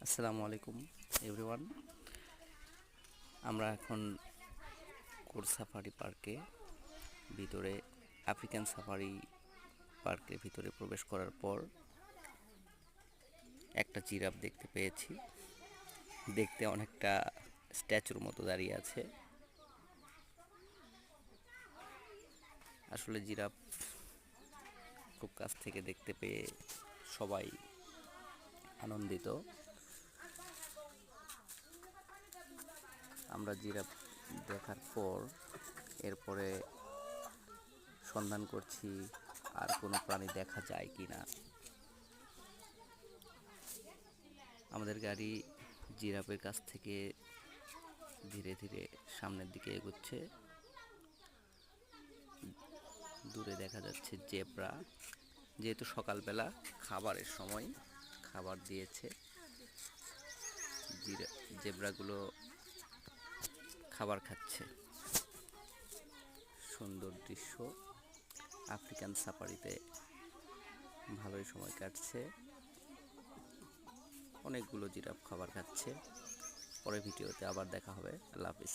আসসালামু আলাইকুম এভরিওয়ান। আমরা এখন কোর সাফারি পার্কে ভিতরে আফ্রিকান সাফারি পার্কের ভিতরে প্রবেশ করার পর একটা জিরাফ দেখতে পেয়েছি। দেখতে অনেকটা স্ট্যাচুর মতো দাঁড়িয়ে আছে। আসলে জিরাফ খুব কাছ থেকে দেখতে পেয়ে সবাই আনন্দিত। আমরা জিরাফ দেখার পর এরপরে সন্ধান করছি আর কোনো প্রাণী দেখা যায় কি না। আমাদের গাড়ি জিরাফের কাছ থেকে ধীরে ধীরে সামনের দিকে এগোচ্ছে। দূরে দেখা যাচ্ছে জেব্রা। যেহেতু সকালবেলা খাবারের সময়, খাবার দিয়েছে, জেব্রাগুলো খাবার খাচ্ছে। সুন্দর দৃশ্য। আফ্রিকান সাফারিতে ভালোই সময় কাটছে। অনেকগুলো জিরাফ খাবার খাচ্ছে। পরের ভিডিওতে আবার দেখা হবে। আল্লাহ হাফিজ।